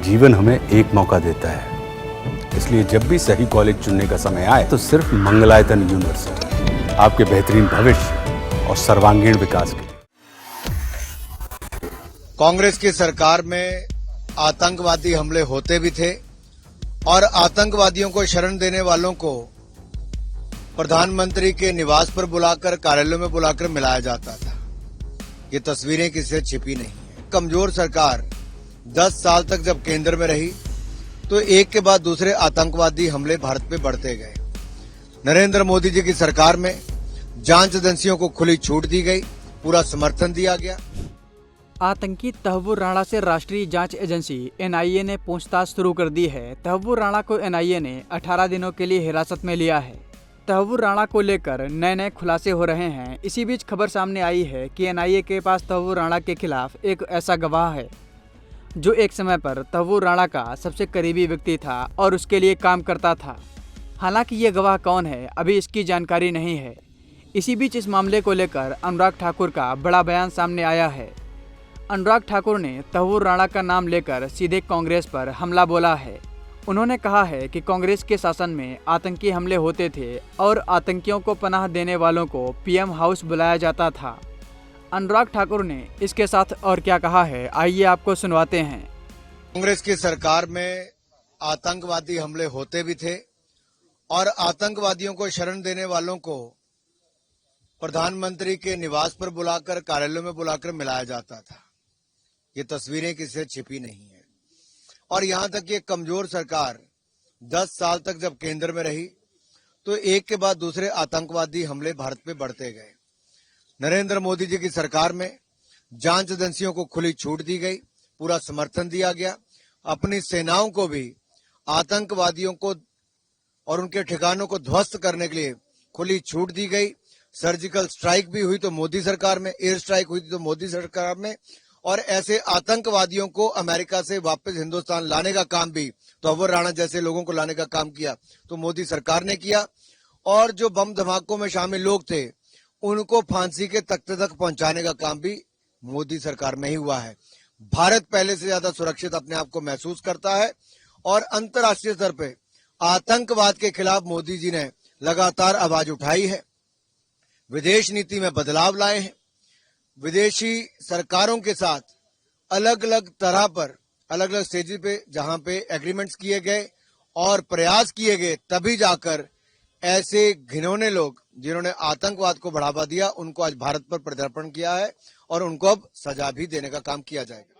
जीवन हमें एक मौका देता है, इसलिए जब भी सही कॉलेज चुनने का समय आए तो सिर्फ मंगलायतन यूनिवर्सिटी आपके बेहतरीन भविष्य और सर्वांगीण विकास के लिए। कांग्रेस की सरकार में आतंकवादी हमले होते भी थे और आतंकवादियों को शरण देने वालों को प्रधानमंत्री के निवास पर बुलाकर, कार्यालयों में बुलाकर मिलाया जाता था। ये तस्वीरें किसी से छिपी नहीं है। कमजोर सरकार 10 साल तक जब केंद्र में रही तो एक के बाद दूसरे आतंकवादी हमले भारत पे बढ़ते गए। नरेंद्र मोदी जी की सरकार में जांच एजेंसियों को खुली छूट दी गई, पूरा समर्थन दिया गया। आतंकी तहव्वुर राणा से राष्ट्रीय जांच एजेंसी एनआईए ने पूछताछ शुरू कर दी है। तहव्वुर राणा को एनआईए ने 18 दिनों के लिए हिरासत में लिया है। तहव्वुर राणा को लेकर नए नए खुलासे हो रहे हैं। इसी बीच खबर सामने आई है कि एनआईए के पास तहव्वुर राणा के खिलाफ एक ऐसा गवाह है जो एक समय पर तहव्वुर राणा का सबसे करीबी व्यक्ति था और उसके लिए काम करता था। हालांकि ये गवाह कौन है, अभी इसकी जानकारी नहीं है। इसी बीच इस मामले को लेकर अनुराग ठाकुर का बड़ा बयान सामने आया है। अनुराग ठाकुर ने तहव्वुर राणा का नाम लेकर सीधे कांग्रेस पर हमला बोला है। उन्होंने कहा है कि कांग्रेस के शासन में आतंकी हमले होते थे और आतंकियों को पनाह देने वालों को पीएम हाउस बुलाया जाता था। अनुराग ठाकुर ने इसके साथ और क्या कहा है, आइए आपको सुनवाते हैं। कांग्रेस की सरकार में आतंकवादी हमले होते भी थे और आतंकवादियों को शरण देने वालों को प्रधानमंत्री के निवास पर बुलाकर, कार्यालयों में बुलाकर मिलाया जाता था। ये तस्वीरें किसी से छिपी नहीं है। और यहां तक ये कमजोर सरकार 10 साल तक जब केंद्र में रही तो एक के बाद दूसरे आतंकवादी हमले भारत पे बढ़ते गए। नरेंद्र मोदी जी की सरकार में जांच एजेंसियों को खुली छूट दी गई, पूरा समर्थन दिया गया। अपनी सेनाओं को भी आतंकवादियों को और उनके ठिकानों को ध्वस्त करने के लिए खुली छूट दी गई। सर्जिकल स्ट्राइक भी हुई तो मोदी सरकार में, एयर स्ट्राइक हुई तो मोदी सरकार में, और ऐसे आतंकवादियों को अमेरिका से वापस हिंदुस्तान लाने का काम भी तहव्वुर राणा जैसे लोगों को लाने का काम किया तो मोदी सरकार ने किया। और जो बम धमाकों में शामिल लोग थे उनको फांसी के तख्ते तक पहुंचाने का काम भी मोदी सरकार में ही हुआ है। भारत पहले से ज्यादा सुरक्षित अपने आप को महसूस करता है और अंतर्राष्ट्रीय स्तर पे आतंकवाद के खिलाफ मोदी जी ने लगातार आवाज उठाई है। विदेश नीति में बदलाव लाए हैं। विदेशी सरकारों के साथ अलग अलग तरह पर, अलग अलग स्टेज पे जहां पे एग्रीमेंट्स किए गए और प्रयास किए गए, तभी जाकर ऐसे घिनौने लोग जिन्होंने आतंकवाद को बढ़ावा दिया उनको आज भारत पर प्रत्यर्पण किया है और उनको अब सजा भी देने का काम किया जाएगा।